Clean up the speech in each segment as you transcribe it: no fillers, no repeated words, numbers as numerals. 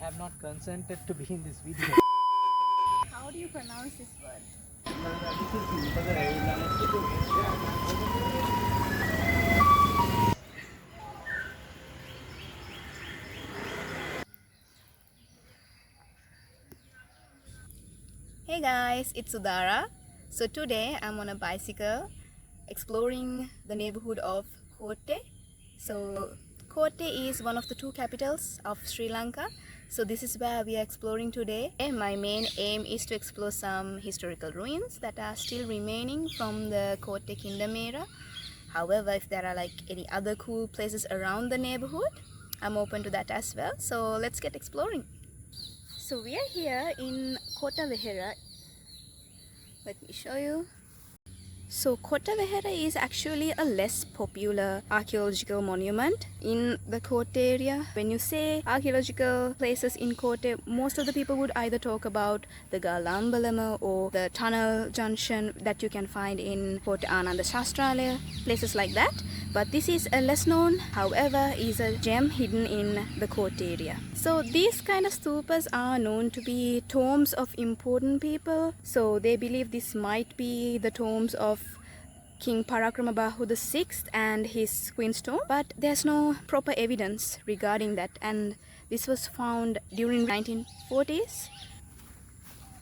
have not consented to be in this video. How do you pronounce this word? Hey guys, it's Udara. So today I'm on a bicycle exploring the neighborhood of Kotte. So Kotte is one of the two capitals of Sri Lanka. So this is where we are exploring today. And my main aim is to explore some historical ruins that are still remaining from the Kotte Kingdom era. However, if there are like any other cool places around the neighborhood, I'm open to that as well. So let's get exploring. So we are here in Kotte Viharaya. Let me show you. So Kotte Viharaya is actually a less popular archaeological monument in the Kotte area. When you say archaeological places in Kotte, most of the people would either talk about the Gal Ambalama or the tunnel junction that you can find in Kotte Ananda Shastralaya, places like that. But this is a less known, however, is a gem hidden in the Kotte area. So these kind of stupas are known to be tombs of important people. So they believe this might be the tombs of King Parakramabahu VI and his queen's tomb, but there's no proper evidence regarding that, and this was found during 1940s.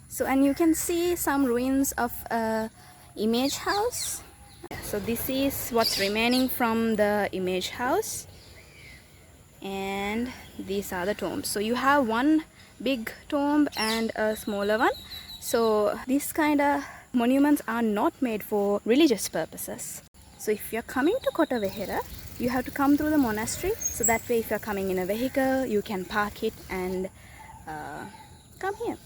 So, and you can see some ruins of a image house. So this is what's remaining from the image house, and these are the tombs. So you have one big tomb and a smaller one. So this kind of monuments are not made for religious purposes. So if you're coming to Kotte Viharaya, you have to come through the monastery. So that way if you're coming in a vehicle, you can park it and come here.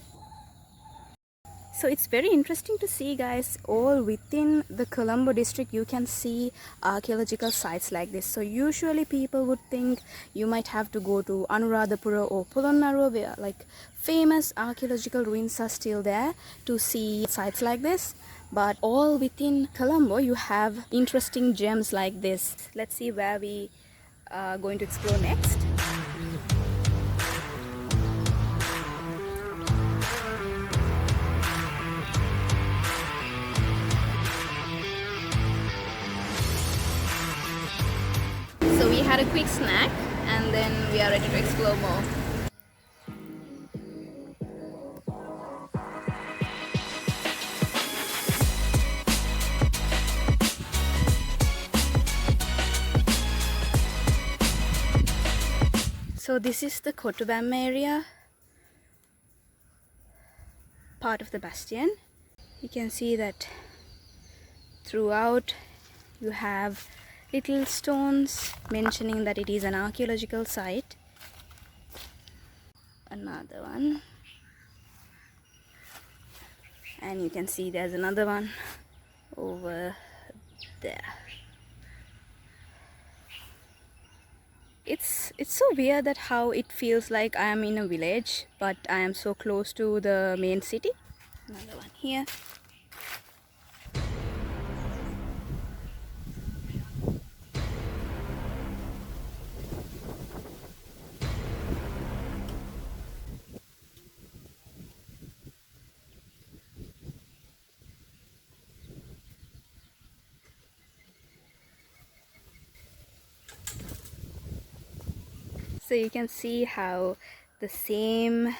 So it's very interesting to see, guys, all within the Colombo district you can see archaeological sites like this. So usually people would think you might have to go to Anuradhapura or Polonnaruwa, where like famous archaeological ruins are still there, to see sites like this. But all within Colombo you have interesting gems like this. Let's see where we are going to explore next. So we had a quick snack and then we are ready to explore more. So this is the Kottubam area, part of the bastion. You can see that throughout you have little stones mentioning that it is an archaeological site. Another one, and you can see there's another one over there. It's so weird that how it feels like I am in a village, but I am so close to the main city. Another one here. So you can see how the same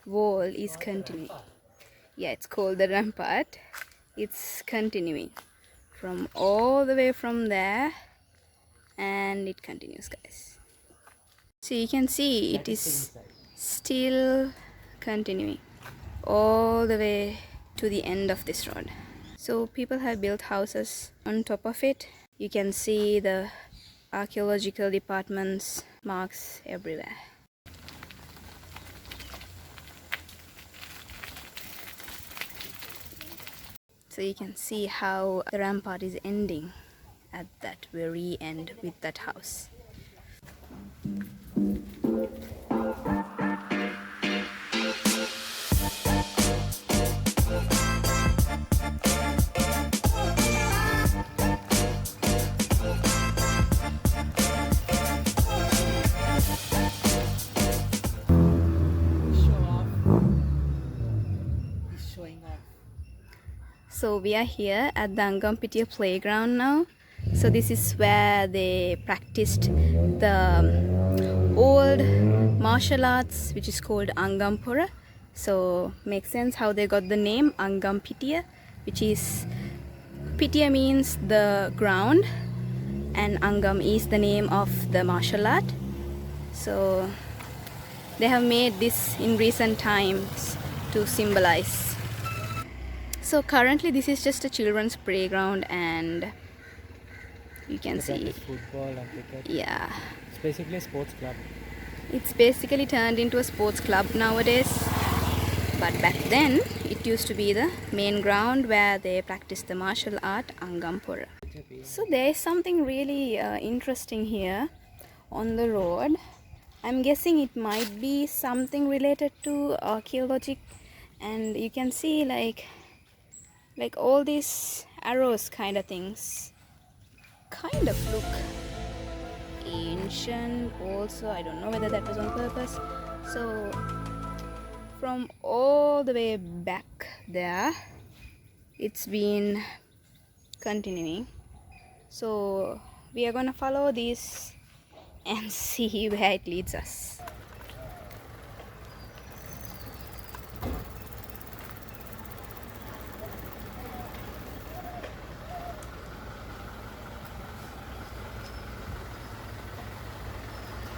wall is continuing. Yeah, it's called the rampart. It's continuing from all the way from there, and it continues, guys. So you can see it is still continuing all the way to the end of this road. So people have built houses on top of it. You can see the archaeological department's marks everywhere. So you can see how the rampart is ending at that very end with that house. So we are here at the Angampitiya playground now. So this is where they practiced the old martial arts, which is called Angampura. So makes sense how they got the name Angampitiya, which is Pitya means the ground and Angam is the name of the martial art. So they have made this in recent times to symbolize. So currently this is just a children's playground and you can see football and cricket. Yeah, It's basically a sports club. it's basically turned into a sports club nowadays, but back then it used to be the main ground where they practiced the martial art Angampura. So there is something really interesting here on the road. I'm guessing it might be something related to archaeological, and you can see like all these arrows kind of things kind of look ancient also. I don't know whether that was on purpose. So from all the way back there it's been continuing. So we are gonna follow this and see where it leads us.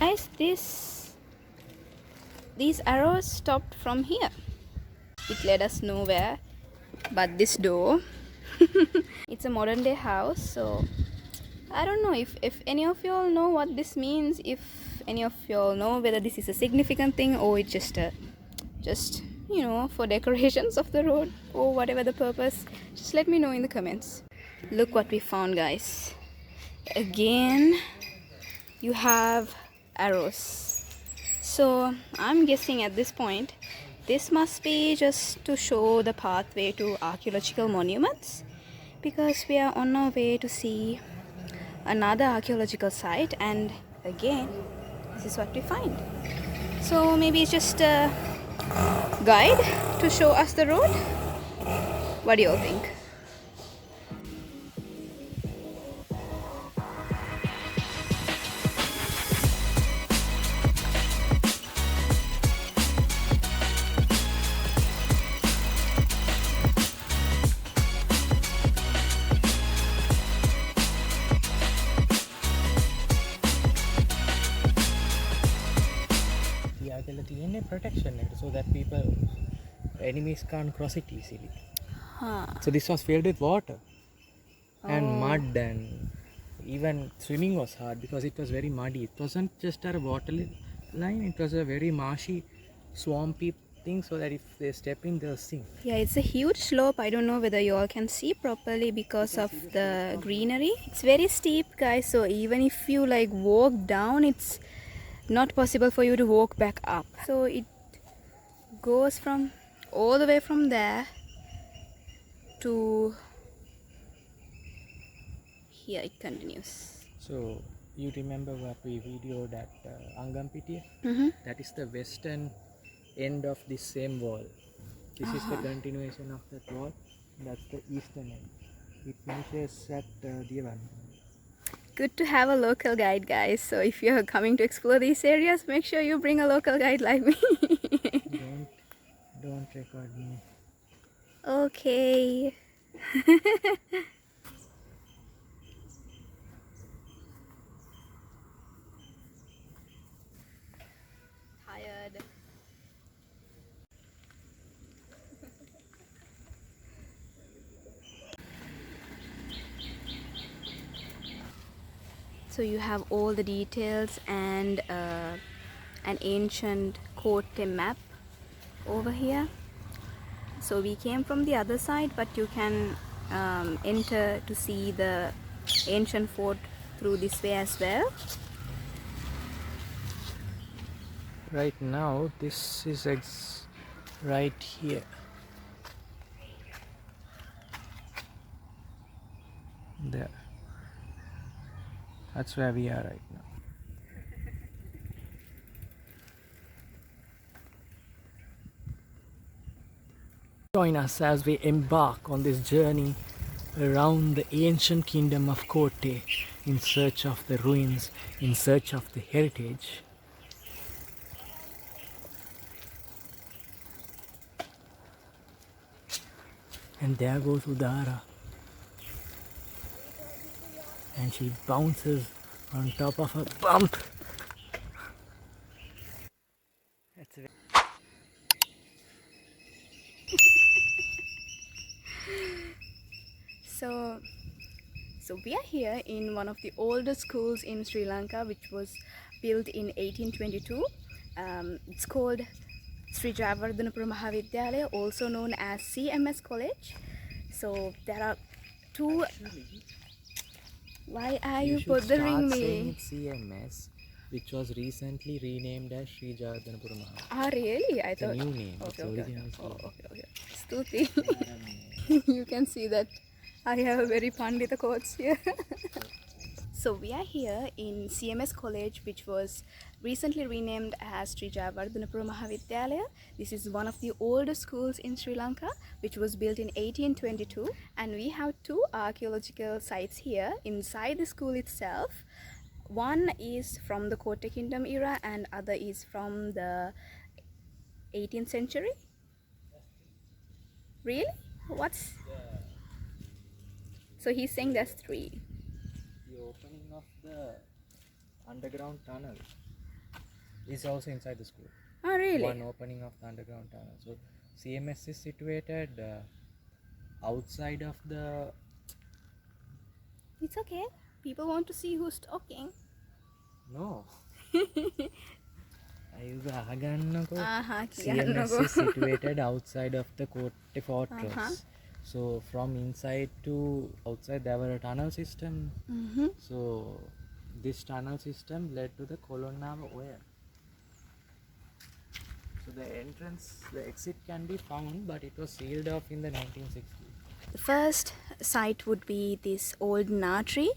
Guys, these arrows stopped from here. It led us nowhere but this door. It's a modern day house, so I don't know if any of you all know what this means, if any of you all know whether this is a significant thing or it's just you know, for decorations of the road or whatever the purpose. Just let me know in the comments. Look what we found, guys. Again you have arrows. So I'm guessing at this point this must be just to show the pathway to archaeological monuments, because we are on our way to see another archaeological site, and again this is what we find. So maybe it's just a guide to show us the road. What do you all think? Protection so that enemies can't cross it easily. Huh. So this was filled with water and mud, and even swimming was hard because it was very muddy. It wasn't just a water line, it was a very marshy, swampy thing, so that if they step in, they'll sink. Yeah, it's a huge slope. I don't know whether you all can see properly because of the greenery. It's very steep, guys, so even if you like walk down, it's not possible for you to walk back up. So it goes from all the way from there to here. It continues. So you remember what we videoed at Angampitiya? That is the western end of this same wall. This is the continuation of that wall. That's the eastern end. It finishes at Diyavan. Good to have a local guide, guys. So if you're coming to explore these areas, make sure you bring a local guide like me. Don't record me. Okay. Tired. So you have all the details and an ancient Kotte map over here. So we came from the other side, but you can enter to see the ancient fort through this way as well. Right now, this is right here. There. That's where we are right now. Join us as we embark on this journey around the ancient kingdom of Kotte in search of the ruins, in search of the heritage. And there goes Udara, and she bounces on top of a bump. That's very So we are here in one of the oldest schools in Sri Lanka, which was built in 1822. It's called Sri Jayawardhanapura Mahavidyalaya, also known as CMS College. So there are two. Why are you bothering me? It's CMS, which was recently renamed as Sri Jayawardhanapura Mahavidyalaya. Ah, really? I It's a thought. new name. It's Okay. originally Okay. Stuti. You can see that I have a very pandita quotes here. So we are here in CMS College, which was recently renamed as Sri Jayawardhanapura Mahavidyalaya. This is one of the oldest schools in Sri Lanka, which was built in 1822. And we have two archaeological sites here inside the school itself. One is from the Kotte Kingdom era and other is from the 18th century. Really? What's... So he's saying there's three. The opening of the underground tunnel is also inside the school. Oh, really? One opening of the underground tunnel. So CMS is situated outside of the... It's okay. People want to see who's talking. No. CMS CMS is situated outside of the Kotte fortress. So from inside to outside there were a tunnel system. So this tunnel system led to the colonna where. So the exit can be found, but it was sealed off in the 1960s. The first site would be this old Natri.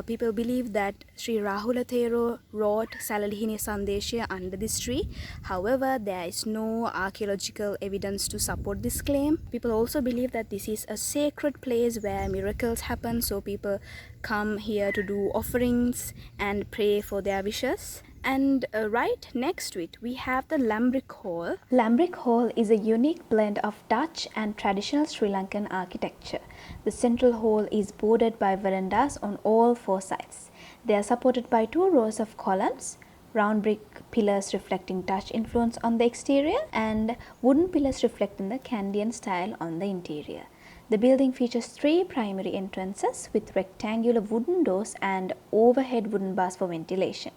People believe that Sri Rahula Thero wrote Salalihini Sandeshya under this tree. However, there is no archaeological evidence to support this claim. People also believe that this is a sacred place where miracles happen, so people come here to do offerings and pray for their wishes. And right next to it, we have the Lambrick Hall. Lambrick Hall is a unique blend of Dutch and traditional Sri Lankan architecture. The central hall is bordered by verandas on all four sides. They are supported by two rows of columns, round brick pillars reflecting Dutch influence on the exterior, and wooden pillars reflecting the Kandyan style on the interior. The building features three primary entrances with rectangular wooden doors and overhead wooden bars for ventilation.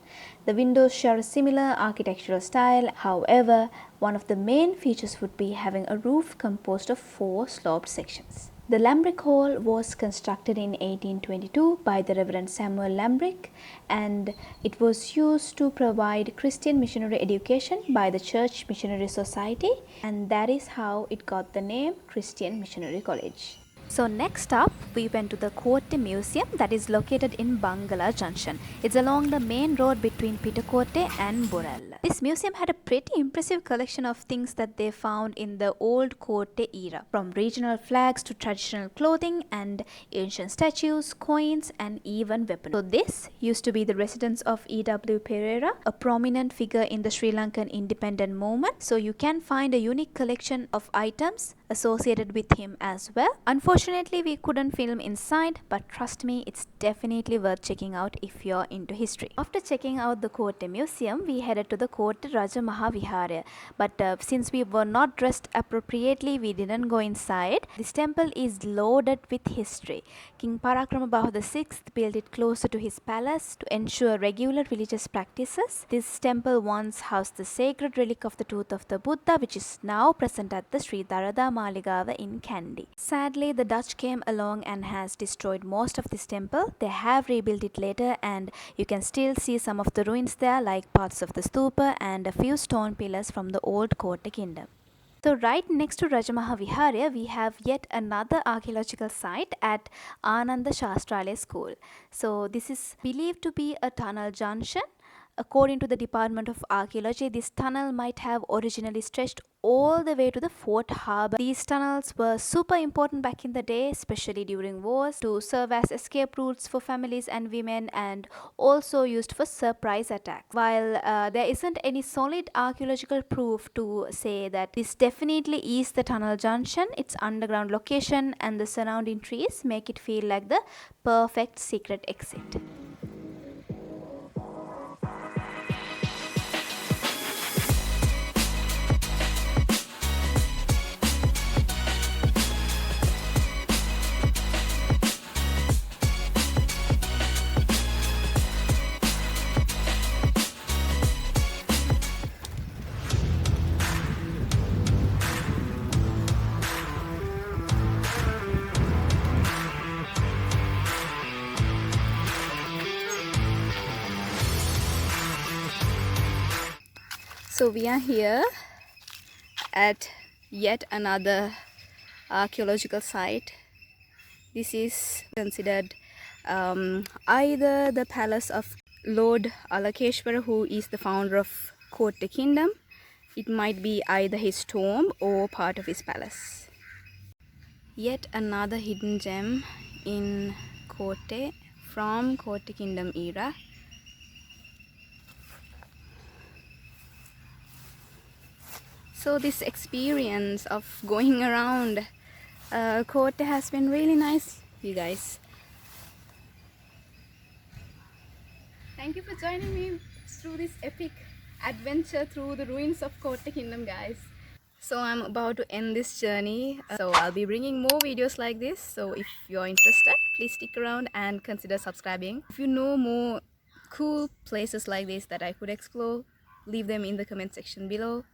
The windows share a similar architectural style. However, one of the main features would be having a roof composed of four sloped sections. The Lambrick Hall was constructed in 1822 by the Reverend Samuel Lambrick, and it was used to provide Christian missionary education by the Church Missionary Society, and that is how it got the name Christian Missionary College. So next up, we went to the Kotte Museum that is located in Bangala Junction. It's along the main road between Pitakotte and Borella. This museum had a pretty impressive collection of things that they found in the old Kotte era, from regional flags to traditional clothing and ancient statues, coins, and even weapons. So this used to be the residence of E.W. Pereira, a prominent figure in the Sri Lankan independent movement. So you can find a unique collection of items associated with him as well. Unfortunately, we couldn't film inside, but trust me, it's definitely worth checking out if you're into history. After checking out the Kotte Museum, we headed to the Kotte Rajamaha Viharaya. But since we were not dressed appropriately, we didn't go inside. This temple is loaded with history. King Parakramabahu VI built it closer to his palace to ensure regular religious practices. This temple once housed the sacred relic of the tooth of the Buddha, which is now present at the Sri Darada Maligava in Kandy. Sadly, the Dutch came along and has destroyed most of this temple. They have rebuilt it later, and you can still see some of the ruins there, like parts of the stupa and a few stone pillars from the old Kotte Kingdom. So right next to Rajamaha Viharaya, we have yet another archaeological site at Ananda Shastralaya School. So this is believed to be a tunnel junction. According to the Department of Archaeology, this tunnel might have originally stretched all the way to the Fort Harbour. These tunnels were super important back in the day, especially during wars, to serve as escape routes for families and women, and also used for surprise attacks. While there isn't any solid archaeological proof to say that this definitely is the tunnel junction, its underground location and the surrounding trees make it feel like the perfect secret exit. So we are here at yet another archaeological site. This is considered either the palace of Lord Alakeshwara, who is the founder of Kotte Kingdom. It might be either his tomb or part of his palace. Yet another hidden gem in Kotte from Kotte Kingdom era. So this experience of going around Kotte has been really nice, you guys. Thank you for joining me through this epic adventure through the ruins of Kotte Kingdom, guys. So I'm about to end this journey. So I'll be bringing more videos like this. So if you're interested, please stick around and consider subscribing. If you know more cool places like this that I could explore, leave them in the comment section below.